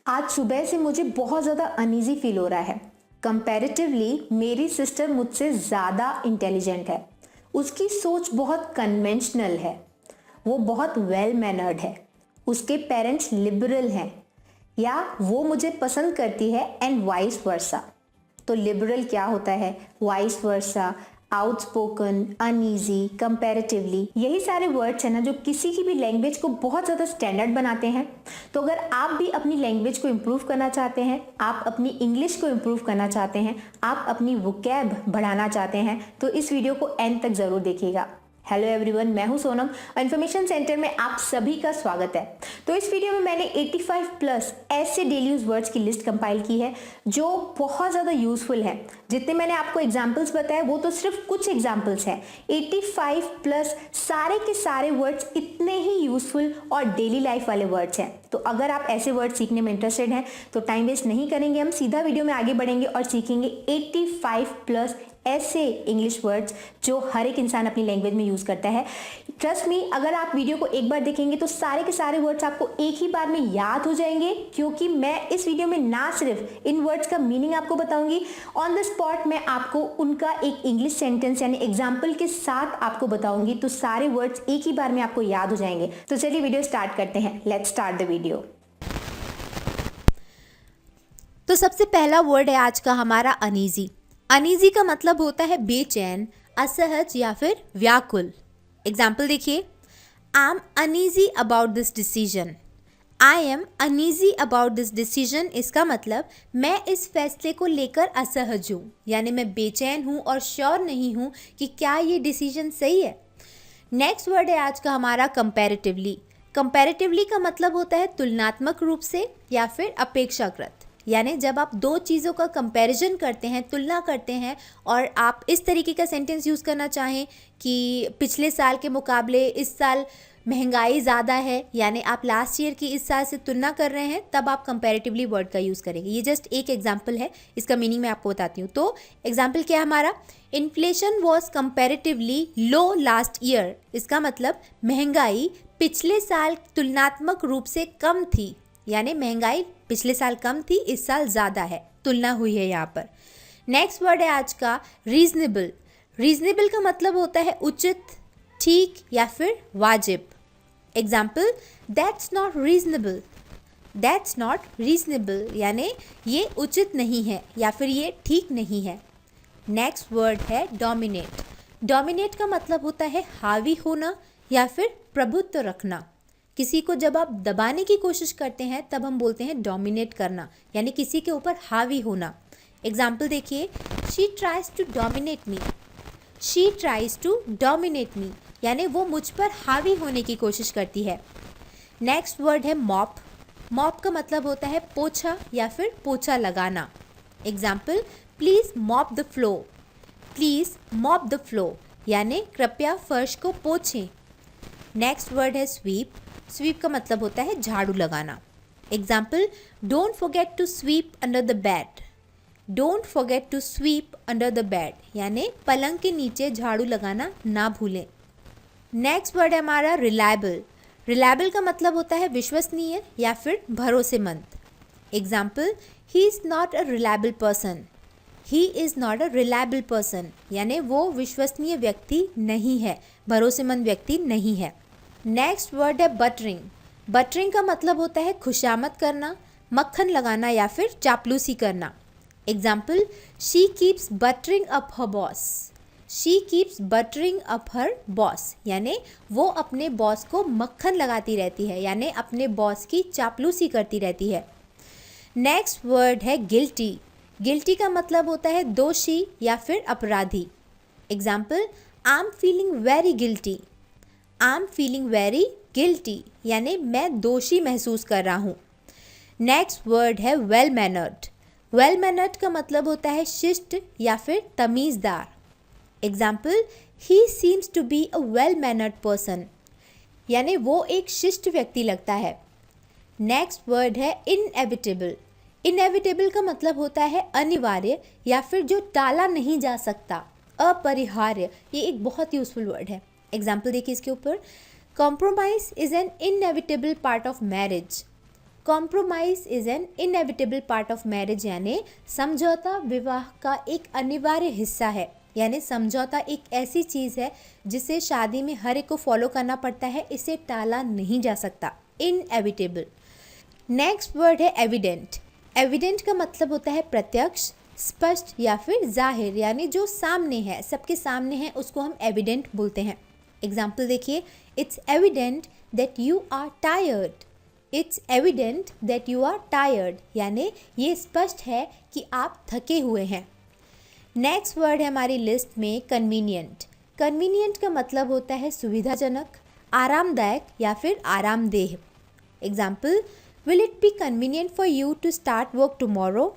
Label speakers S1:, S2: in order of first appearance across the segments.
S1: आज सुबह से मुझे बहुत ज़्यादा अनईजी फील हो रहा है। कंपैरेटिवली मेरी सिस्टर मुझसे ज़्यादा इंटेलिजेंट है। उसकी सोच बहुत कन्वेंशनल है। वो बहुत वेल मैनर्ड है। उसके पेरेंट्स लिबरल हैं या वो मुझे पसंद करती है एंड वाइस वर्सा। तो लिबरल क्या होता है, vice versa, outspoken, uneasy, comparatively, यही सारे वर्ड्स हैं ना जो किसी की भी लैंग्वेज को बहुत ज़्यादा स्टैंडर्ड बनाते हैं। तो अगर आप भी अपनी लैंग्वेज को इम्प्रूव करना चाहते हैं, आप अपनी इंग्लिश को इम्प्रूव करना चाहते हैं, आप अपनी वोकैब बढ़ाना चाहते हैं, तो इस वीडियो को एंड तक ज़रूर देखिएगा। हेलो एवरीवन, मैं हूं सोनम और इन्फॉर्मेशन सेंटर में आप सभी का स्वागत है। तो इस वीडियो में मैंने 85 प्लस ऐसे डेली यूज वर्ड्स की लिस्ट कंपाइल की है जो बहुत ज़्यादा यूजफुल है। जितने मैंने आपको एग्जाम्पल्स बताए वो तो सिर्फ कुछ एग्जाम्पल्स हैं। 85 प्लस सारे के सारे वर्ड्स इतने ही यूजफुल और डेली लाइफ वाले वर्ड्स हैं। तो अगर आप ऐसे वर्ड सीखने में इंटरेस्टेड हैं तो टाइम वेस्ट नहीं करेंगे, हम सीधा वीडियो में आगे बढ़ेंगे और सीखेंगे 85 प्लस ऐसे इंग्लिश वर्ड्स जो हर एक इंसान अपनी लैंग्वेज में यूज करता है। ट्रस्ट मी, अगर आप वीडियो को एक बार देखेंगे तो सारे के सारे वर्ड्स आपको एक ही बार में याद हो जाएंगे, क्योंकि मैं इस वीडियो में ना सिर्फ इन वर्ड्स का मीनिंग आपको बताऊंगी, ऑन द स्पॉट मैं आपको उनका एक इंग्लिश सेंटेंस यानी एग्जाम्पल के साथ आपको बताऊंगी, तो सारे वर्ड्स एक ही बार में आपको याद हो जाएंगे। तो चलिए वीडियो स्टार्ट करते हैं। Let's start the video.
S2: तो सबसे पहला वर्ड है आज का हमारा अनईजी। अनईजी का मतलब होता है बेचैन, असहज या फिर व्याकुल। एग्जाम्पल देखिए, I am uneasy about this decision. I am uneasy about this decision, इसका मतलब मैं इस फैसले को लेकर असहज हूँ, यानी मैं बेचैन हूँ और श्योर नहीं हूँ कि क्या ये डिसीजन सही है। नेक्स्ट वर्ड है आज का हमारा कंपैरेटिवली। कंपैरेटिवली का मतलब होता है तुलनात्मक रूप से या फिर अपेक्षाकृत, यानी जब आप दो चीज़ों का कंपैरिजन करते हैं, तुलना करते हैं, और आप इस तरीके का सेंटेंस यूज़ करना चाहें कि पिछले साल के मुकाबले इस साल महंगाई ज़्यादा है, यानी आप लास्ट ईयर की इस साल से तुलना कर रहे हैं, तब आप कंपैरेटिवली वर्ड का यूज़ करेंगे। ये जस्ट एक एग्जाम्पल है, इसका मीनिंग मैं आपको बताती हूँ। तो एग्जाम्पल क्या है हमारा, inflation was comparatively low last year. इसका मतलब महंगाई पिछले साल तुलनात्मक रूप से कम थी, यानी महंगाई पिछले साल कम थी, इस साल ज़्यादा है, तुलना हुई है यहाँ पर। नेक्स्ट वर्ड है आज का रीजनेबल। रीजनेबल का मतलब होता है उचित, ठीक या फिर वाजिब। Example, that's not reasonable. That's not reasonable यानी ये उचित नहीं है या फिर ये ठीक नहीं है। नेक्स्ट वर्ड है डोमिनेट। डोमिनेट का मतलब होता है हावी होना या फिर प्रभुत्व रखना। किसी को जब आप दबाने की कोशिश करते हैं तब हम बोलते हैं डोमिनेट करना, यानी किसी के ऊपर हावी होना। एग्जाम्पल देखिए, she tries to dominate me. She tries to dominate me यानी वो मुझ पर हावी होने की कोशिश करती है। नेक्स्ट वर्ड है मॉप। मॉप का मतलब होता है पोछा या फिर पोछा लगाना। Example, please mop the floor. Please mop the floor यानी कृपया फर्श को पोछें। नेक्स्ट वर्ड है स्वीप। स्वीप का मतलब होता है झाड़ू लगाना। Example, don't forget to sweep under the bed. Don't forget to sweep under the bed यानी पलंग के नीचे झाड़ू लगाना ना भूलें। नेक्स्ट वर्ड है हमारा रिलायबल। रिलायबल का मतलब होता है विश्वसनीय या फिर भरोसेमंद। Example, he is not a reliable person. He is not a reliable person यानी वो विश्वसनीय व्यक्ति नहीं है, भरोसेमंद व्यक्ति नहीं है। नेक्स्ट वर्ड है बटरिंग। बटरिंग का मतलब होता है खुशामद करना, मक्खन लगाना या फिर चापलूसी करना। Example, she keeps buttering up her boss. She keeps buttering up her boss यानी वो अपने बॉस को मक्खन लगाती रहती है, यानी अपने बॉस की चापलूसी करती रहती है। नेक्स्ट वर्ड है गिल्टी। गिल्टी का मतलब होता है दोषी या फिर अपराधी। Example, I am feeling very guilty. I am feeling very guilty यानी मैं दोषी महसूस कर रहा हूँ। नेक्स्ट वर्ड है वेल मैनर्ड। वेल मैनर्ड का मतलब होता है शिष्ट या फिर तमीज़दार। Example, he seems to be a well mannered person यानी वो एक शिष्ट व्यक्ति लगता है। नेक्स्ट वर्ड है इनएविटेबल। इनएविटेबल का मतलब होता है अनिवार्य या फिर जो टाला नहीं जा सकता, अपरिहार्य। ये एक बहुत यूजफुल वर्ड है। एग्जाम्पल देखिए इसके ऊपर, compromise is an inevitable part of marriage. Compromise is an inevitable part of marriage, यानी समझौता विवाह का एक अनिवार्य हिस्सा है। यानी समझौता एक ऐसी चीज़ है जिसे शादी में हर एक को फॉलो करना पड़ता है, इसे टाला नहीं जा सकता, इनएविटेबल। नेक्स्ट वर्ड है एविडेंट। एविडेंट का मतलब होता है प्रत्यक्ष, स्पष्ट या फिर जाहिर, यानी जो सामने है, सबके सामने है, उसको हम एविडेंट बोलते हैं। एग्जाम्पल देखिए, it's evident that you are tired. It's evident that you are tired, यानी ये स्पष्ट है कि आप थके हुए हैं। नेक्स्ट वर्ड है हमारी लिस्ट में कन्वीनियंट। कन्वीनियंट का मतलब होता है सुविधाजनक, आरामदायक या फिर आरामदेह। Example, will it be convenient for you to start work tomorrow.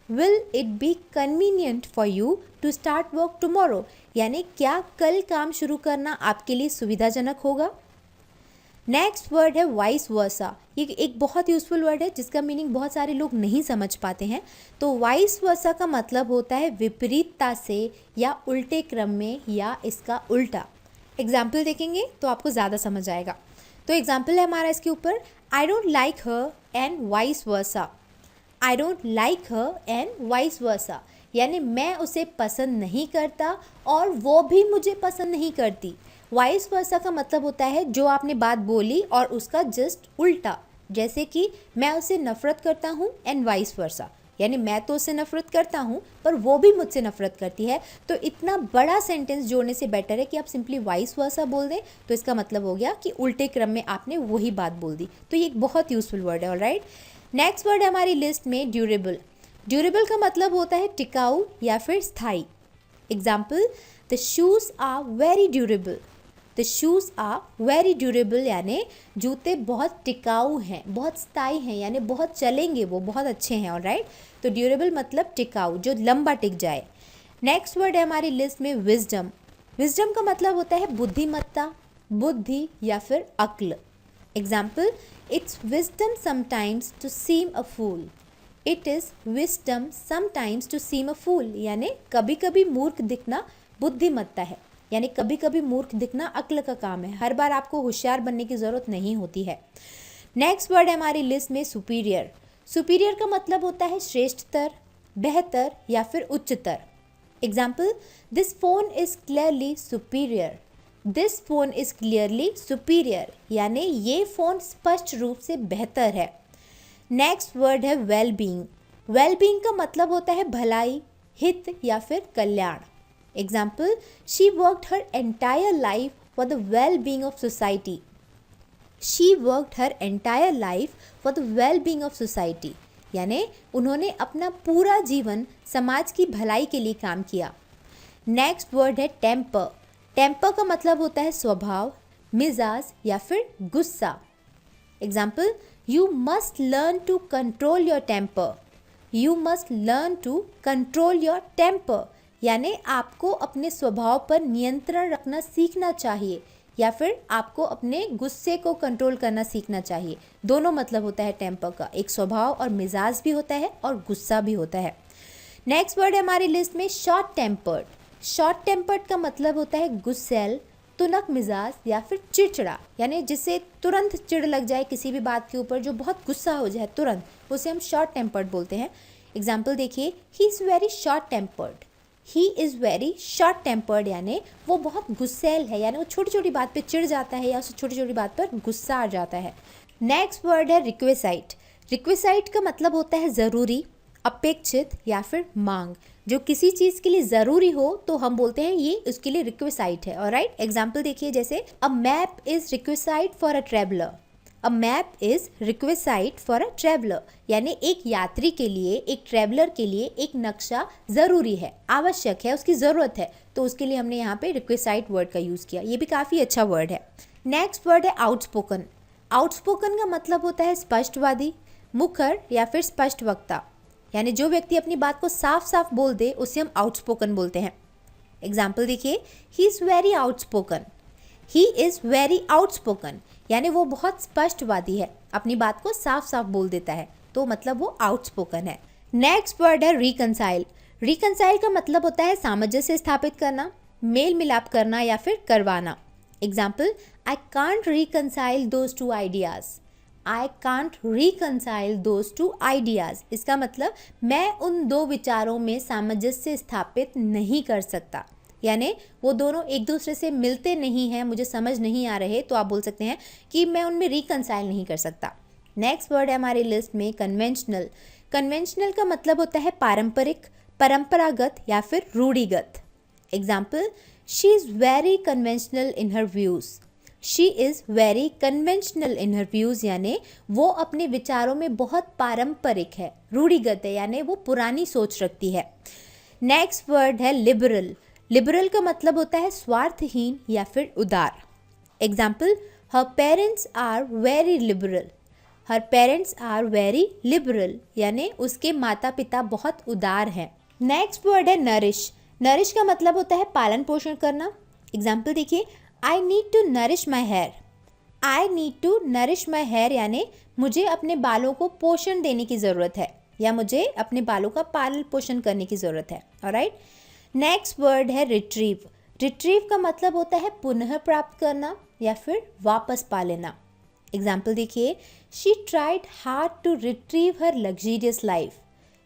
S2: Will it be convenient for you to start work tomorrow, यानी क्या कल काम शुरू करना आपके लिए सुविधाजनक होगा। नेक्स्ट वर्ड है वाइस वर्सा। ये एक बहुत यूजफुल वर्ड है जिसका मीनिंग बहुत सारे लोग नहीं समझ पाते हैं। तो वाइस वर्सा का मतलब होता है विपरीतता से या उल्टे क्रम में या इसका उल्टा। एग्जाम्पल देखेंगे तो आपको ज़्यादा समझ आएगा। तो एग्जाम्पल है हमारा इसके ऊपर, I don't like her and vice versa. I don't like her and vice versa, यानी मैं उसे पसंद नहीं करता और वो भी मुझे पसंद नहीं करती। वाइस वर्सा का मतलब होता है जो आपने बात बोली और उसका जस्ट उल्टा, जैसे कि मैं उसे नफरत करता हूँ एंड वाइस वर्सा, यानी मैं तो उससे नफरत करता हूँ पर वो भी मुझसे नफरत करती है। तो इतना बड़ा सेंटेंस जोड़ने से बेटर है कि आप सिंपली वाइस वर्सा बोल दें, तो इसका मतलब हो गया कि उल्टे क्रम में आपने वही बात बोल दी। तो ये एक बहुत यूजफुल वर्ड है। ऑलराइट, नेक्स्ट वर्ड है हमारी लिस्ट में ड्यूरेबल। ड्यूरेबल का मतलब होता है टिकाऊ या फिर स्थायी। Example, the shoes are very durable. The shoes are very durable, यानी जूते बहुत टिकाऊ हैं, बहुत स्थायी हैं, यानी बहुत चलेंगे, वो बहुत अच्छे हैं। ऑलराइट, तो ड्यूरेबल मतलब टिकाऊ, जो लंबा टिक जाए। नेक्स्ट वर्ड है हमारी लिस्ट में विजडम। विजडम का मतलब होता है बुद्धिमत्ता, बुद्धि या फिर अक्ल। Example, it's wisdom sometimes to seem a fool. It is wisdom sometimes to seem a fool, यानी कभी कभी मूर्ख दिखना बुद्धिमत्ता है, यानी कभी कभी मूर्ख दिखना अक्ल का काम है। हर बार आपको होशियार बनने की ज़रूरत नहीं होती है। नेक्स्ट वर्ड है हमारी लिस्ट में सुपीरियर। सुपीरियर का मतलब होता है श्रेष्ठतर, बेहतर या फिर उच्चतर। Example, this phone is clearly superior. This phone is clearly superior, यानी ये फ़ोन स्पष्ट रूप से बेहतर है। नेक्स्ट वर्ड है वेल बीइंग। वेल बीइंग का मतलब होता है भलाई, हित या फिर कल्याण। Example, she worked her entire life for the well being of society. She worked her entire life for the well being of society, यानी उन्होंने अपना पूरा जीवन समाज की भलाई के लिए काम किया। नेक्स्ट वर्ड है टेम्पर। टेम्पर का मतलब होता है स्वभाव, मिजाज या फिर गुस्सा। Example, you must learn to control your temper. You must learn to control your temper, यानी आपको अपने स्वभाव पर नियंत्रण रखना सीखना चाहिए या फिर आपको अपने गुस्से को कंट्रोल करना सीखना चाहिए। दोनों मतलब होता है टेम्पर का, एक स्वभाव और मिजाज भी होता है और गुस्सा भी होता है। नेक्स्ट वर्ड है हमारी लिस्ट में शॉर्ट टेम्पर्ड। शॉर्ट टेम्पर्ड का मतलब होता है गुस्सैल, तुनक मिजाज या फिर चिड़चिड़ा, यानी जिसे तुरंत चिढ़ लग जाए किसी भी बात के ऊपर, जो बहुत गुस्सा हो जाए तुरंत, उसे हम शॉर्ट टेम्पर्ड बोलते हैं। एग्जाम्पल देखिए, he is very short tempered. He is very short tempered, यानी वो बहुत गुस्सैल है, यानी वो छोटी छोटी बात पे चिढ़ जाता है या उसे छोटी छोटी बात पर गुस्सा आ जाता है। नेक्स्ट वर्ड है रिक्वेसाइट। रिक्वेसाइट का मतलब होता है ज़रूरी, अपेक्षित या फिर मांग। जो किसी चीज़ के लिए ज़रूरी हो तो हम बोलते हैं ये उसके लिए रिक्वेसाइट है। ऑलराइट, एग्जाम्पल देखिए, जैसे a map is requisite for a traveller. A map is requisite for a traveller, यानी एक यात्री के लिए, एक ट्रैवलर के लिए एक नक्शा ज़रूरी है, आवश्यक है, उसकी ज़रूरत है, तो उसके लिए हमने यहाँ पे रिक्वेसाइट वर्ड का यूज़ किया। ये भी काफ़ी अच्छा वर्ड है। नेक्स्ट वर्ड है आउटस्पोकन। आउटस्पोकन का मतलब होता है स्पष्टवादी, मुखर या फिर स्पष्ट वक्ता, यानी जो व्यक्ति अपनी बात को साफ साफ बोल दे उसे हम आउटस्पोकन बोलते हैं। एग्जाम्पल देखिए, he is very outspoken. He is very outspoken, यानी वो बहुत स्पष्टवादी है, अपनी बात को साफ साफ बोल देता है, तो मतलब वो आउटस्पोकन है। नेक्स्ट वर्ड है रिकंसाइल। रिकंसाइल का मतलब होता है सामंजस्य स्थापित करना, मेल मिलाप करना या फिर करवाना। Example, I can't reconcile those two ideas. I can't reconcile those two ideas. इसका मतलब मैं उन दो विचारों में सामंजस्य स्थापित नहीं कर सकता, यानी वो दोनों एक दूसरे से मिलते नहीं हैं, मुझे समझ नहीं आ रहे, तो आप बोल सकते हैं कि मैं उनमें रिकनसाइल नहीं कर सकता। नेक्स्ट वर्ड है हमारी लिस्ट में कन्वेंशनल। कन्वेंशनल का मतलब होता है पारंपरिक, परंपरागत या फिर रूढ़िगत। Example, she is very conventional in her views. She is very conventional in her views यानी वो अपने विचारों में बहुत पारंपरिक है, रूढ़िगत है, यानी वो पुरानी सोच रखती है। नेक्स्ट वर्ड है लिबरल। लिबरल का मतलब होता है स्वार्थहीन या फिर उदार। Example, her parents are very liberal. Her parents are very liberal यानी उसके माता पिता बहुत उदार हैं। नेक्स्ट वर्ड है नरिश। नरिश का मतलब होता है पालन पोषण करना। एग्जाम्पल देखिए, I need to nourish my hair. I need to nourish my hair यानी मुझे अपने बालों को पोषण देने की ज़रूरत है या मुझे अपने बालों का पालन पोषण करने की ज़रूरत है। ऑलराइट, नेक्स्ट वर्ड है रिट्रीव। रिट्रीव का मतलब होता है पुनः प्राप्त करना या फिर वापस पा लेना। एग्जाम्पल देखिए, she tried hard to retrieve her luxurious life.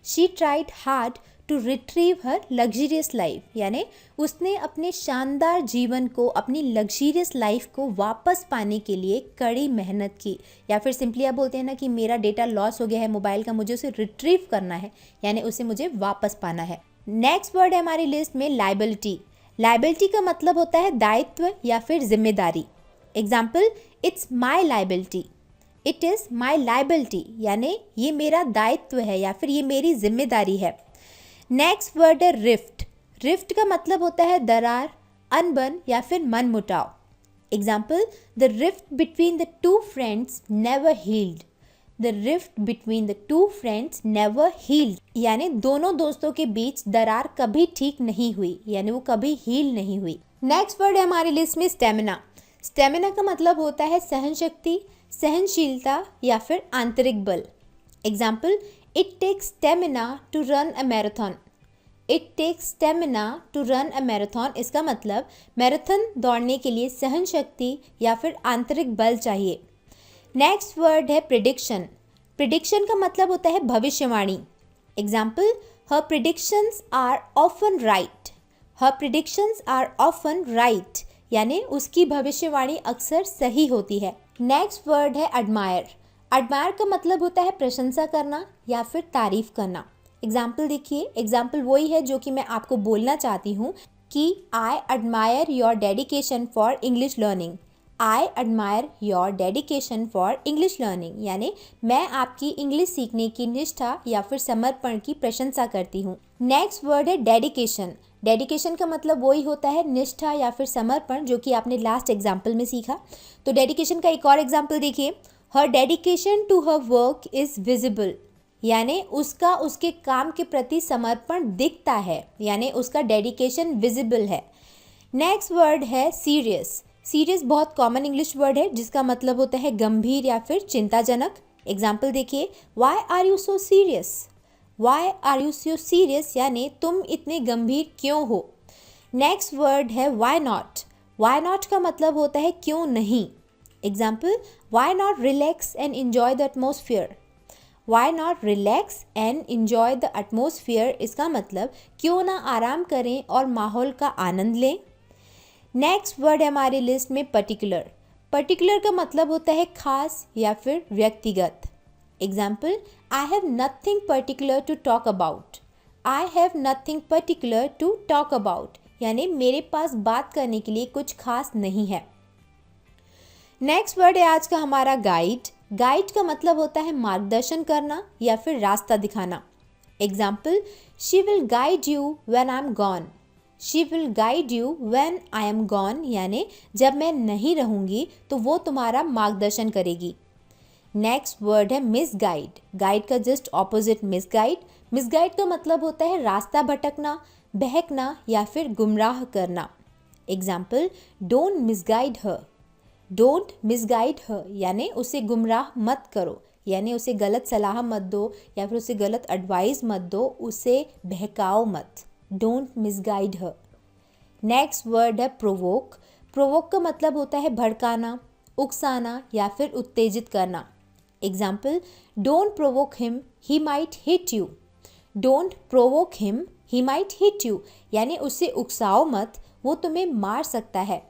S2: She tried hard to retrieve her luxurious life यानी उसने अपने शानदार जीवन को, अपनी लग्जरियस लाइफ को वापस पाने के लिए कड़ी मेहनत की। या फिर सिंपली आप बोलते हैं ना कि मेरा डेटा लॉस हो गया है मोबाइल का, मुझे उसे रिट्रीव करना है यानी उसे मुझे वापस पाना है। नेक्स्ट वर्ड है हमारी लिस्ट में लायबिलिटी। लायबिलिटी का मतलब होता है दायित्व या फिर जिम्मेदारी। Example, it's my liability. It is my liability यानी ये मेरा दायित्व है या फिर ये मेरी जिम्मेदारी है। नेक्स्ट वर्ड है रिफ्ट। रिफ्ट का मतलब होता है दरार, अनबन या फिर मनमुटाव। Example, the rift between the two friends never healed. The rift between the two friends never healed यानी दोनों दोस्तों के बीच दरार कभी ठीक नहीं हुई यानी वो कभी हील नहीं हुई। नेक्स्ट वर्ड है हमारी लिस्ट में स्टेमिना। स्टेमिना का मतलब होता है सहन शक्ति, सहनशीलता या फिर आंतरिक बल। Example, it takes stamina to run a marathon. It takes stamina to run a marathon इसका मतलब मैराथन दौड़ने के लिए सहन शक्ति या फिर आंतरिक बल चाहिए। नेक्स्ट वर्ड है प्रिडिक्शन। प्रिडिक्शन का मतलब होता है भविष्यवाणी। Example, her predictions are often right. Her predictions are often right यानी उसकी भविष्यवाणी अक्सर सही होती है। नेक्स्ट वर्ड है एडमायर। एडमायर का मतलब होता है प्रशंसा करना या फिर तारीफ करना। एग्जाम्पल देखिए, एग्जाम्पल वही है जो कि मैं आपको बोलना चाहती हूँ कि I admire your dedication for English learning. I admire your dedication for English learning यानी मैं आपकी इंग्लिश सीखने की निष्ठा या फिर समर्पण की प्रशंसा करती हूँ। नेक्स्ट वर्ड है डेडिकेशन। डेडिकेशन का मतलब वही होता है निष्ठा या फिर समर्पण जो कि आपने लास्ट एग्जाम्पल में सीखा। तो डेडिकेशन का एक और एग्जाम्पल देखिए, her dedication to her work is visible यानी उसका उसके काम के प्रति समर्पण दिखता है यानी उसका डेडिकेशन विजिबल है। नेक्स्ट वर्ड है सीरियस। सीरियस बहुत कॉमन इंग्लिश वर्ड है जिसका मतलब होता है गंभीर या फिर चिंताजनक। एग्जाम्पल देखिए, why are you so serious. Why are you so serious यानी तुम इतने गंभीर क्यों हो। नेक्स्ट वर्ड है वाई नॉट। वाई नॉट का मतलब होता है क्यों नहीं। Example, why not relax and enjoy the atmosphere. Why not relax and enjoy the atmosphere इसका मतलब क्यों ना आराम करें और माहौल का आनंद लें। नेक्स्ट वर्ड है हमारी लिस्ट में पर्टिकुलर। पर्टिकुलर का मतलब होता है खास या फिर व्यक्तिगत। Example, I have nothing particular to talk about. I have nothing particular to talk about यानी मेरे पास बात करने के लिए कुछ खास नहीं है। नेक्स्ट वर्ड है आज का हमारा गाइड। गाइड का मतलब होता है मार्गदर्शन करना या फिर रास्ता दिखाना। Example, she will guide you when I am gone. She will guide you when I am gone यानी जब मैं नहीं रहूँगी तो वो तुम्हारा मार्गदर्शन करेगी। नेक्स्ट वर्ड है मिसगाइड। गाइड का जस्ट ऑपोजिट मिसगाइड। मिसगाइड का मतलब होता है रास्ता भटकना, बहकना या फिर गुमराह करना। Example, don't misguide her. Don't misguide her यानी उसे गुमराह मत करो यानी उसे गलत सलाह मत दो या फिर उसे गलत एडवाइस मत दो, उसे बहकाओ मत। Don't misguide her. Next word है प्रोवोक। प्रोवोक का मतलब होता है भड़काना, उकसाना या फिर उत्तेजित करना। Example, don't provoke him, he might hit you. Don't provoke him, he might hit you, यानी उससे उकसाओ मत, वो तुम्हें मार सकता है।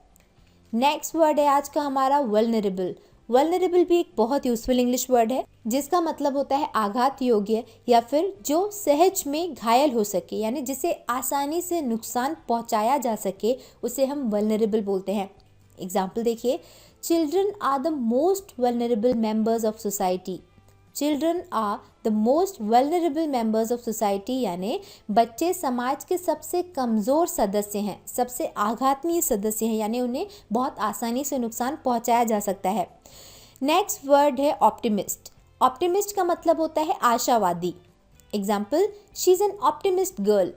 S2: नेक्स्ट वर्ड है आज का हमारा वल्नरेबल। वल्नरेबल भी एक बहुत यूजफुल इंग्लिश वर्ड है जिसका मतलब होता है आघात योग्य या फिर जो सहज में घायल हो सके, यानी जिसे आसानी से नुकसान पहुंचाया जा सके, उसे हम वल्नरेबल बोलते हैं। एग्जाम्पल देखिए, children are the most vulnerable members of society. Children are the most vulnerable members of society, यानी बच्चे समाज के सबसे कमज़ोर सदस्य हैं, सबसे आघातनीय सदस्य हैं, यानी उन्हें बहुत आसानी से नुकसान पहुंचाया जा सकता है। नेक्स्ट वर्ड है ऑप्टिमिस्ट। ऑप्टिमिस्ट का मतलब होता है आशावादी। Example, she is an optimist girl.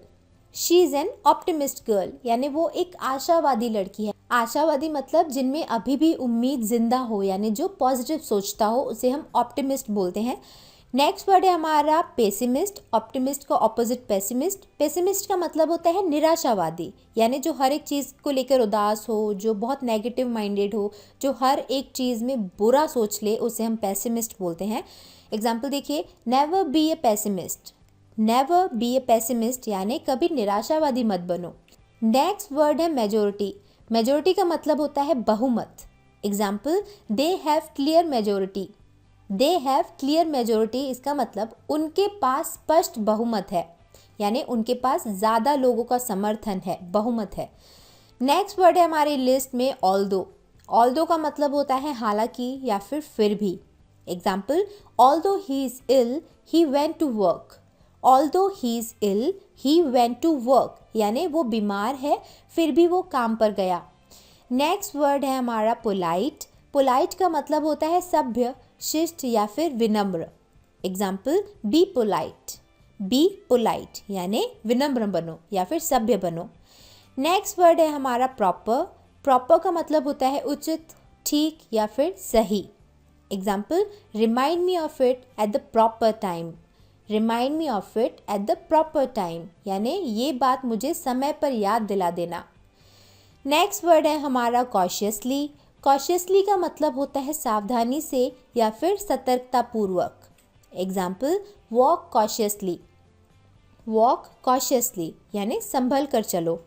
S2: She is an optimist girl, यानी वो एक आशावादी लड़की है। आशावादी मतलब जिनमें अभी भी उम्मीद जिंदा हो, यानी जो पॉजिटिव सोचता हो, उसे हम ऑप्टिमिस्ट बोलते हैं। नेक्स्ट वर्ड है हमारा पेसिमिस्ट। ऑप्टिमिस्ट का ऑपोजिट पेसिमिस्ट। पेसिमिस्ट का मतलब होता है निराशावादी, यानी जो हर एक चीज़ को लेकर उदास हो, जो बहुत नेगेटिव माइंडेड हो, जो हर एक चीज़ में बुरा सोच ले, उसे हम पेसिमिस्ट बोलते हैं। एग्जाम्पल देखिए, never be A pessimist. Never be A pessimist, यानी कभी निराशावादी मत बनो। नेक्स्ट वर्ड है मेजोरिटी। मेजोरिटी का मतलब होता है बहुमत। Example, they have clear majority. They have clear majority, इसका मतलब उनके पास स्पष्ट बहुमत है, यानी उनके पास ज़्यादा लोगों का समर्थन है, बहुमत है। नेक्स्ट वर्ड है हमारी लिस्ट में ऑल्दो। ऑल्दो का मतलब होता है हालांकि या फिर भी। Example, although he is ill, he went to work. Although he is ill, he went to work, यानी वो बीमार है फिर भी वो काम पर गया। नेक्स्ट वर्ड है हमारा पोलाइट। पोलाइट का मतलब होता है सभ्य, शिष्ट या फिर विनम्र। Example, be polite. Be polite, यानी विनम्र बनो या फिर सभ्य बनो। नेक्स्ट वर्ड है हमारा प्रॉपर। प्रॉपर का मतलब होता है उचित, ठीक या फिर सही। Example, remind me of it at the proper time. Remind me of it at the proper time, यानी ये बात मुझे समय पर याद दिला देना। नेक्स्ट वर्ड है हमारा कॉशियसली। कॉशियसली का मतलब होता है सावधानी से या फिर सतर्कतापूर्वक। Example, walk cautiously. Walk cautiously, यानी संभल कर चलो।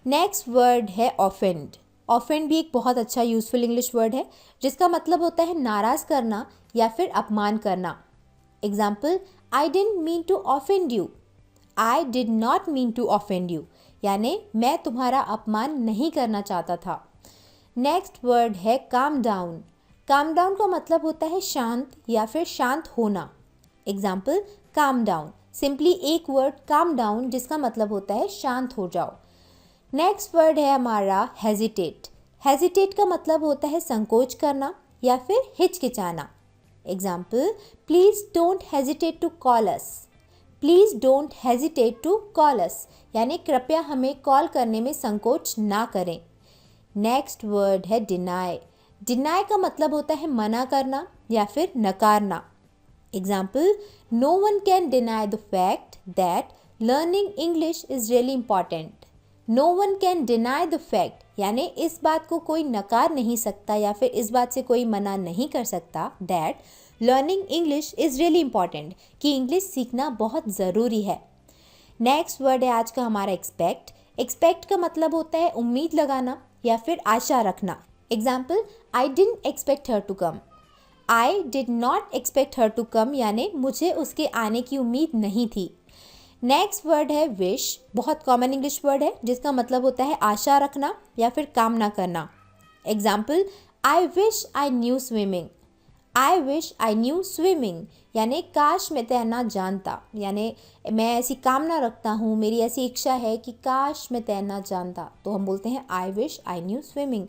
S2: नेक्स्ट वर्ड है ऑफेंड। ऑफेंड भी एक बहुत अच्छा यूजफुल इंग्लिश वर्ड है जिसका मतलब होता है नाराज़ करना या फिर अपमान करना। Example, I didn't mean to offend you. I did not mean to offend you, यानी मैं तुम्हारा अपमान नहीं करना चाहता था। नेक्स्ट वर्ड है काम डाउन। काम डाउन का मतलब होता है शांत या फिर शांत होना। एग्जाम्पल, काम डाउन, सिंपली एक वर्ड काम डाउन जिसका मतलब होता है शांत हो जाओ। नेक्स्ट वर्ड है हमारा हेजिटेट। हेजिटेट का मतलब होता है संकोच करना या फिर हिचकिचाना। Example, please don't hesitate to call us. Please don't hesitate to call us, यानी कृपया हमें कॉल करने में संकोच ना करें। नेक्स्ट वर्ड है डिनाई। डिनाई का मतलब होता है मना करना या फिर नकारना। Example, no one can deny the fact that learning English is really important. No one can deny the fact, यानी इस बात को कोई नकार नहीं सकता या फिर इस बात से कोई मना नहीं कर सकता that learning English is really important, कि इंग्लिश सीखना बहुत ज़रूरी है। नेक्स्ट वर्ड है आज का हमारा एक्सपेक्ट। एक्सपेक्ट का मतलब होता है उम्मीद लगाना या फिर आशा रखना। Example, I didn't expect her to come. I did not expect her to come, यानी मुझे उसके आने की उम्मीद नहीं थी। नेक्स्ट वर्ड है विश। बहुत कॉमन इंग्लिश वर्ड है जिसका मतलब होता है आशा रखना या फिर कामना करना। Example, I wish I knew swimming. I wish I knew swimming, यानी काश मैं तैरना जानता, यानी मैं ऐसी कामना रखता हूँ, मेरी ऐसी इच्छा है कि काश मैं तैरना जानता, तो हम बोलते हैं I wish I knew swimming.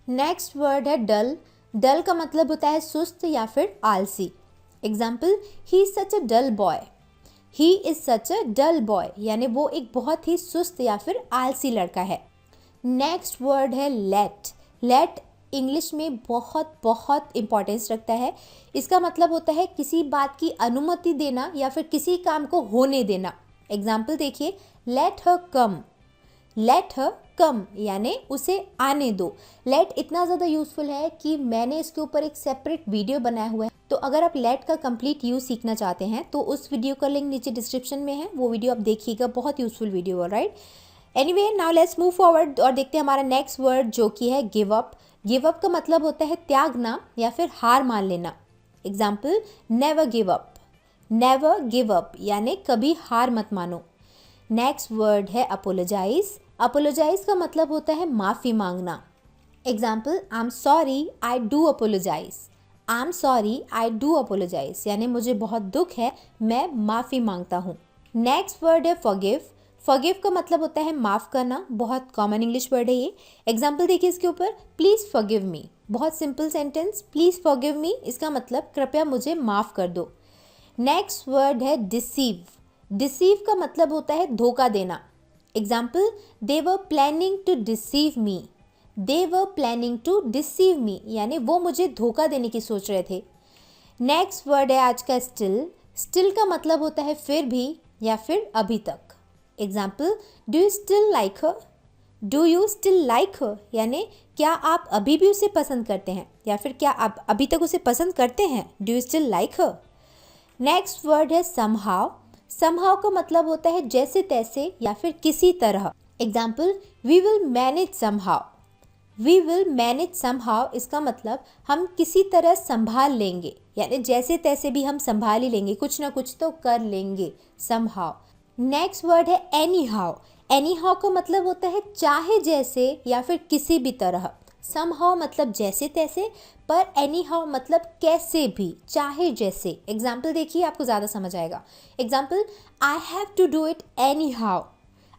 S2: Next word है डल। डल का मतलब होता है सुस्त या फिर आलसी। Example, he is such a dull boy. He is such a dull boy, यानी वो एक बहुत ही सुस्त या फिर आलसी लड़का है। नेक्स्ट वर्ड है लेट। लेट इंग्लिश में बहुत बहुत इम्पोर्टेंस रखता है। इसका मतलब होता है किसी बात की अनुमति देना या फिर किसी काम को होने देना। एग्जाम्पल देखिए, लेट हर कम। लेट हर कम यानी उसे आने दो। लेट इतना ज़्यादा यूज़फुल है कि मैंने इसके ऊपर एक सेपरेट वीडियो बनाया हुआ है, तो अगर आप लेट का कंप्लीट यूज़ सीखना चाहते हैं तो उस वीडियो का लिंक नीचे डिस्क्रिप्शन में है, वो वीडियो आप देखिएगा, बहुत यूज़फुल वीडियो है, right. Anyway, now let's move forward और देखते हैं हमारा नेक्स्ट वर्ड जो कि है गिव अप। गिव अप का मतलब होता है त्यागना या फिर हार मान लेना। Example, never give up. Never give up यानी कभी हार मत मानो। नेक्स्ट वर्ड है अपोलोजाइज। अपोलोजाइज का मतलब होता है माफ़ी मांगना। Example, I am sorry, I do apologise. I am sorry, I do apologise यानी मुझे बहुत दुख है, मैं माफ़ी मांगता हूँ। नेक्स्ट वर्ड है फॉरगिव। फॉरगिव का मतलब होता है माफ़ करना, बहुत कॉमन इंग्लिश वर्ड है ये। एग्जाम्पल देखिए इसके ऊपर, प्लीज़ फॉरगिव मी। बहुत simple sentence, please forgive me, इसका मतलब कृपया मुझे माफ़ कर दो। नेक्स्ट वर्ड है डिसीव। डिसीव का मतलब होता है धोखा देना। Example, they were planning to deceive me. They were planning to deceive me यानी वो मुझे धोखा देने की सोच रहे थे। नेक्स्ट वर्ड है आज का स्टिल। स्टिल का मतलब होता है फिर भी या फिर अभी तक। Example, do you still like her. Do you still like her यानी क्या आप अभी भी उसे पसंद करते हैं या फिर क्या आप अभी तक उसे पसंद करते हैं। Do you still like her. Next word है समहाउ। समहाउ का मतलब होता है जैसे तैसे या फिर किसी तरह। Example, we will manage somehow. We will manage somehow इसका मतलब हम किसी तरह संभाल लेंगे यानी जैसे तैसे भी हम संभाल ही लेंगे, कुछ ना कुछ तो कर लेंगे, समहाउ। नेक्स्ट वर्ड है एनी हाउ। एनी हाउ का मतलब होता है चाहे जैसे या फिर किसी भी तरह। समहाउ मतलब जैसे तैसे, पर एनी हाउ मतलब कैसे भी, चाहे जैसे। एग्जाम्पल देखिए, आपको ज़्यादा समझ आएगा। Example, I have to do it anyhow.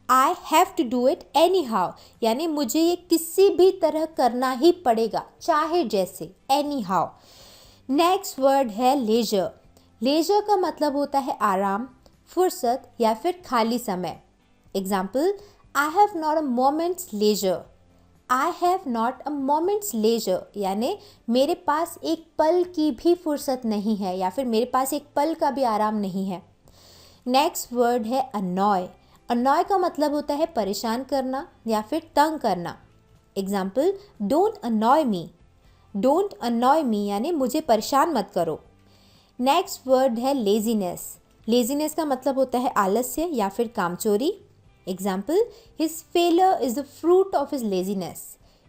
S2: I have to do it anyhow यानी मुझे ये किसी भी तरह करना ही पड़ेगा, चाहे जैसे, एनी हाउ। नेक्स्ट वर्ड है लेजर। लेजर का मतलब होता है आराम, फुर्सत या फिर खाली समय। Example, I have not a moment's leisure. I have not a moment's leisure यानी मेरे पास एक पल की भी फुर्सत नहीं है या फिर मेरे पास एक पल का भी आराम नहीं है। नेक्स्ट वर्ड है अनॉय। अनॉय का मतलब होता है परेशान करना या फिर तंग करना। Example, don't annoy me. Don't annoy me यानी मुझे परेशान मत करो। नेक्स्ट वर्ड है लेजीनेस। लेजीनेस का मतलब होता है आलस्य या फिर कामचोरी। Example, his failure is the fruit of his laziness.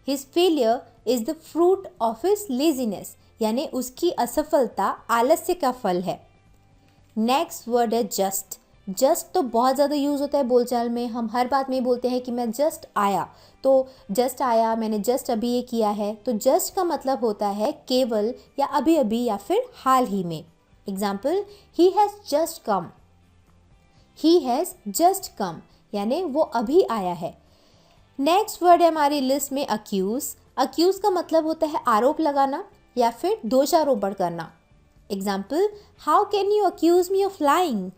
S2: His failure is the fruit of his laziness यानी उसकी असफलता आलस्य का फल है। नेक्स्ट वर्ड है जस्ट। जस्ट तो बहुत ज़्यादा यूज़ होता है बोलचाल में, हम हर बात में बोलते हैं कि मैं जस्ट आया, तो जस्ट आया, मैंने जस्ट अभी ये किया है। तो जस्ट का मतलब होता है केवल या अभी अभी या फिर हाल ही में। Example, he has just come. He has just come यानी वो अभी आया है। नेक्स्ट वर्ड है हमारी लिस्ट में अक्यूज़। अक्यूज़ का मतलब होता है आरोप लगाना या फिर दोषारोपण करना। Example, how can you accuse me of lying.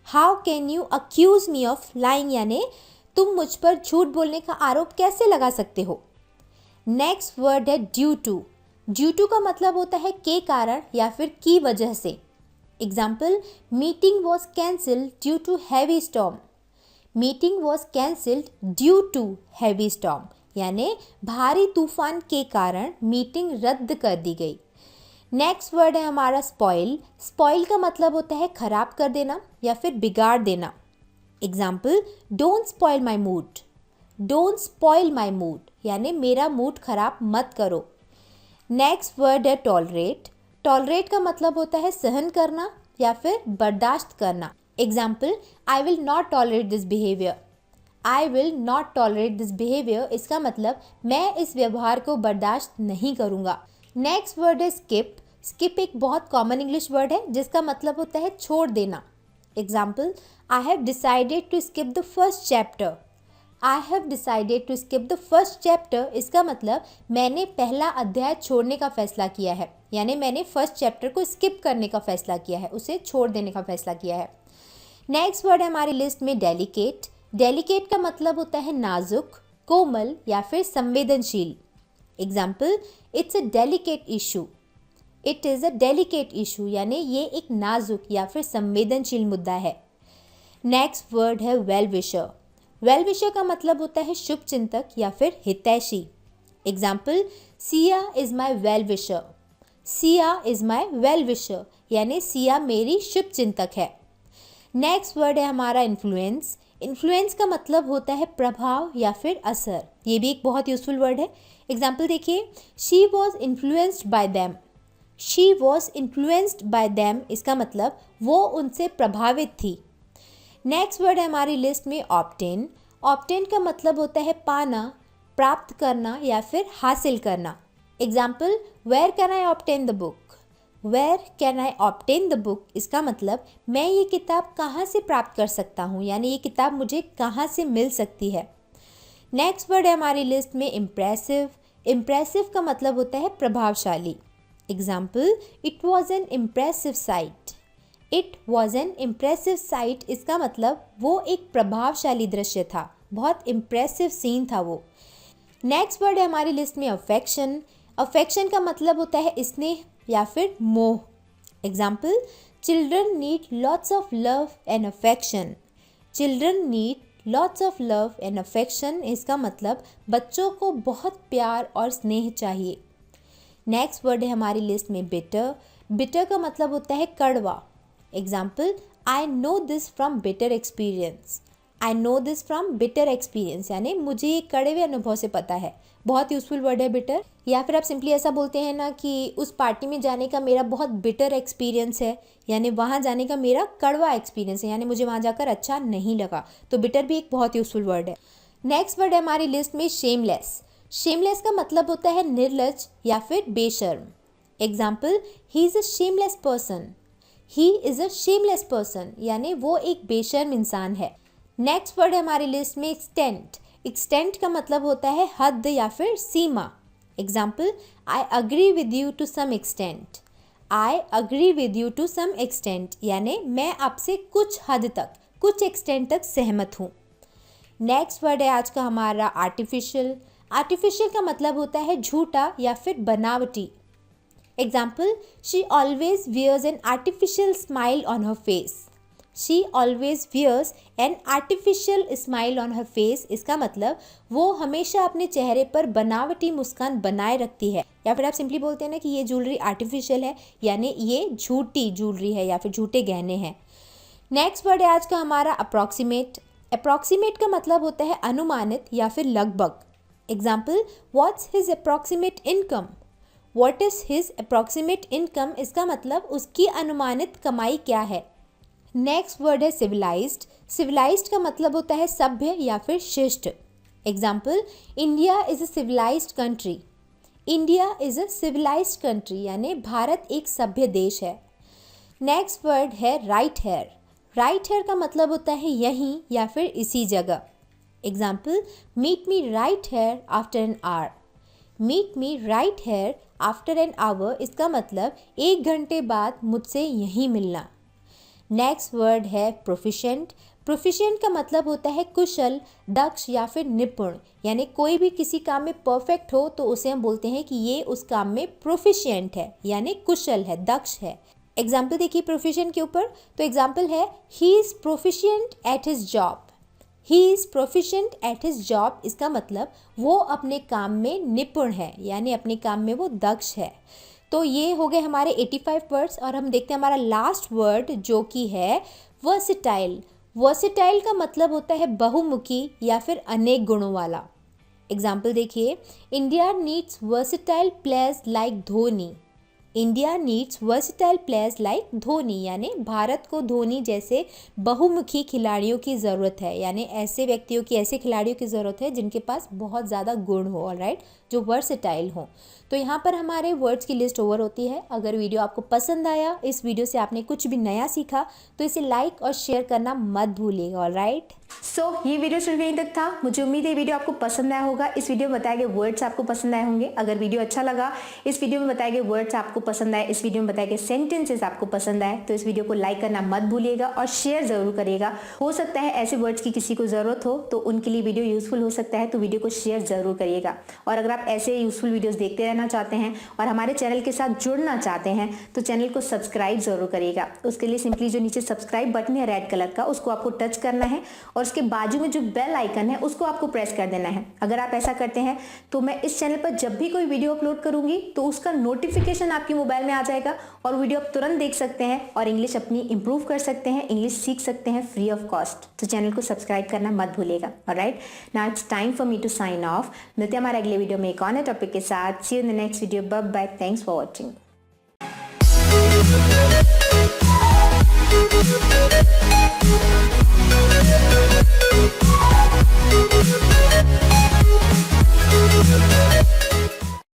S2: How can you accuse me of lying यानी तुम मुझ पर झूठ बोलने का आरोप कैसे लगा सकते हो। नेक्स्ट वर्ड है ड्यू टू। ड्यू टू का मतलब होता है के कारण या फिर की वजह से। Example, meeting was cancelled due to heavy storm. Meeting was cancelled due to heavy storm यानी भारी तूफान के कारण मीटिंग रद्द कर दी गई। नेक्स्ट वर्ड है हमारा स्पॉइल। स्पॉइल का मतलब होता है खराब कर देना या फिर बिगाड़ देना। Example, don't spoil my mood. Don't spoil my mood यानी मेरा मूड खराब मत करो। नेक्स्ट वर्ड है टॉलरेट। टॉलरेट का मतलब होता है सहन करना या फिर बर्दाश्त करना। Example, I will not tolerate this behaviour. I will not tolerate this behaviour इसका मतलब मैं इस व्यवहार को बर्दाश्त नहीं करूँगा। नेक्स्ट वर्ड है स्किप। स्किप एक बहुत कॉमन इंग्लिश वर्ड है जिसका मतलब होता है छोड़ देना। Example, I have decided to skip the first chapter. I have decided to skip the first chapter इसका मतलब मैंने पहला अध्याय छोड़ने का फैसला किया है यानी मैंने फर्स्ट चैप्टर को स्किप करने का फैसला किया है, उसे छोड़ देने का फैसला किया है। नेक्स्ट वर्ड है हमारी लिस्ट में डेलिकेट। डेलिकेट का मतलब होता है नाजुक, कोमल या फिर संवेदनशील। Example, it's a delicate issue. It is a delicate issue यानी ये एक नाजुक या फिर संवेदनशील मुद्दा है। नेक्स्ट वर्ड है वेल विशर। वेल विशर का मतलब होता है शुभ चिंतक या फिर हितैषी। Example, Siya is my well wisher. Siya is my well wisher यानी सिया मेरी शुभ चिंतक है। नेक्स्ट वर्ड है हमारा इन्फ्लुएंस। इन्फ्लुएंस का मतलब होता है प्रभाव या फिर असर। ये भी एक बहुत यूजफुल वर्ड है। एग्जाम्पल देखिए, she was influenced by them. She was influenced by them इसका मतलब वो उनसे प्रभावित थी। नेक्स्ट वर्ड है हमारी लिस्ट में ऑब्टेन। ऑब्टेन का मतलब होता है पाना, प्राप्त करना या फिर हासिल करना। Example, where can I obtain the book. Where can I obtain the book इसका मतलब मैं ये किताब कहाँ से प्राप्त कर सकता हूँ, यानी ये किताब मुझे कहाँ से मिल सकती है। नेक्स्ट वर्ड है हमारी लिस्ट में इम्प्रेसिव। इम्प्रेसिव का मतलब होता है प्रभावशाली। Example, it was an impressive site. It was an impressive site इसका मतलब वो एक प्रभावशाली दृश्य था, बहुत इम्प्रेसिव सीन था वो। नेक्स्ट वर्ड है हमारी लिस्ट में अफेक्शन। अफेक्शन का मतलब होता है स्नेह या फिर मोह। Example, children need lots of love and affection. Children need lots of love and affection इसका मतलब बच्चों को बहुत प्यार और स्नेह चाहिए। नेक्स्ट वर्ड है हमारी लिस्ट में बिटर। बिटर का मतलब होता है कड़वा। Example, I know this from bitter experience. I know this from bitter experience यानी मुझे ये कड़वे अनुभव से पता है। बहुत यूजफुल वर्ड है बिटर। या फिर आप सिंपली ऐसा बोलते हैं ना कि उस पार्टी में जाने का मेरा बहुत बिटर एक्सपीरियंस है, यानी वहाँ जाने का मेरा कड़वा एक्सपीरियंस है, यानी मुझे वहाँ जाकर अच्छा नहीं लगा। तो बिटर भी एक बहुत यूजफुल वर्ड है। नेक्स्ट वर्ड है हमारी लिस्ट में शेमलेस। शेमलेस का मतलब होता है निर्लज या फिर बेशर्म। Example, he is a shameless person. He is a shameless person यानी वो एक बेशर्म इंसान है। नेक्स्ट वर्ड है हमारी लिस्ट में एक्सटेंट। एक्सटेंट का मतलब होता है हद या फिर सीमा। Example, I agree with you to some extent. I agree with you to some extent यानी मैं आपसे कुछ हद तक, कुछ एक्सटेंट तक सहमत हूँ। नेक्स्ट वर्ड है आज का हमारा आर्टिफिशियल। आर्टिफिशियल का मतलब होता है झूठा या फिर बनावटी। Example, she always wears an artificial smile on her face. She always wears an artificial smile on her face इसका मतलब वो हमेशा अपने चेहरे पर बनावटी मुस्कान बनाए रखती है। या फिर आप सिंपली बोलते हैं ना कि ये ज्वेलरी आर्टिफिशियल है, यानी ये झूठी ज्वेलरी है या फिर झूठे गहने हैं। नेक्स्ट वर्ड है आज का हमारा अप्रॉक्सीमेट। अप्रॉक्सीमेट का मतलब होता है अनुमानित या फिर लगभग। Example, what's his approximate income. What is his approximate income इसका मतलब उसकी अनुमानित कमाई क्या है। नेक्स्ट वर्ड है सिविलाइज्ड। सिविलाइज्ड का मतलब होता है सभ्य या फिर शिष्ट। Example, India is a civilised country. India is a civilised country यानी भारत एक सभ्य देश है। नेक्स्ट वर्ड है राइट हेयर। राइट हेयर का मतलब होता है यहीं या फिर इसी जगह। Example, meet me right here after an hour. Meet me right here after an hour इसका मतलब 1 घंटे बाद मुझसे यहीं मिलना। नेक्स्ट वर्ड है प्रोफिशिएंट। प्रोफिशिएंट का मतलब होता है कुशल, दक्ष या फिर निपुण, यानी कोई भी किसी काम में परफेक्ट हो तो उसे हम बोलते हैं कि ये उस काम में प्रोफिशिएंट है, यानी कुशल है, दक्ष है। एग्जाम्पल देखिए प्रोफिशिएंट के ऊपर, तो एग्जाम्पल है he is proficient at his job. He is proficient at his job इसका मतलब वो अपने काम में निपुण है, यानी अपने काम में वो दक्ष है। तो ये हो गए हमारे 85 वर्ड्स और हम देखते हैं हमारा लास्ट वर्ड जो कि है वर्सेटाइल। वर्सेटाइल का मतलब होता है बहुमुखी या फिर अनेक गुणों वाला। एग्जाम्पल देखिए, India needs versatile players like Dhoni. India needs versatile players like Dhoni यानी भारत को धोनी जैसे बहुमुखी खिलाड़ियों की ज़रूरत है, यानी ऐसे व्यक्तियों की, ऐसे खिलाड़ियों की ज़रूरत है जिनके पास बहुत ज़्यादा गुण हो, ऑलराइट, जो वर्सेटाइल हो। तो यहाँ पर हमारे वर्ड्स की लिस्ट ओवर होती है। अगर वीडियो आपको पसंद आया, इस वीडियो से आपने कुछ भी नया सीखा, तो इसे लाइक और शेयर करना मत भूलिएगा, ऑलराइट।
S1: सो ये वीडियो सिर्फ यहीं तक था। मुझे उम्मीद है वीडियो आपको पसंद आया होगा। इस वीडियो में बताए गए वर्ड्स आपको पसंद आए होंगे। अगर वीडियो अच्छा लगा, इस वीडियो में बताए गए वर्ड्स आपको पसंद आए, इस वीडियो में बताए गए सेंटेंसेस आपको पसंद आए, तो इस वीडियो को लाइक करना मत भूलिएगा और शेयर जरूर करिएगा। हो सकता है ऐसे वर्ड्स की किसी को ज़रूरत हो तो उनके लिए वीडियो यूजफुल हो सकता है, तो वीडियो को शेयर जरूर करिएगा। और अगर आप ऐसे यूजफुल वीडियोज़ देखते रहना चाहते हैं और हमारे चैनल के साथ जुड़ना चाहते हैं तो चैनल को सब्सक्राइब जरूर करिएगा। उसके लिए सिंपली जो नीचे सब्सक्राइब बटन है रेड कलर का, उसको आपको टच करना है और और उसके बाजू में जो बेल आइकन है उसको आपको प्रेस कर देना है। अगर आप ऐसा करते हैं तो मैं इस चैनल पर जब भी कोई वीडियो अपलोड करूंगी तो उसका नोटिफिकेशन आपके मोबाइल में आ जाएगा और वीडियो आप तुरंत देख सकते हैं और इंग्लिश अपनी इंप्रूव कर सकते हैं, इंग्लिश सीख सकते हैं फ्री ऑफ कॉस्ट। तो चैनल को सब्सक्राइब करना मत भूलिएगा। Alright, now it's time for me to sign off. मिलते हैं हमारे अगले वीडियो में एक और नए टॉपिक के साथ। See you in the next video. Bye bye, thanks for watching.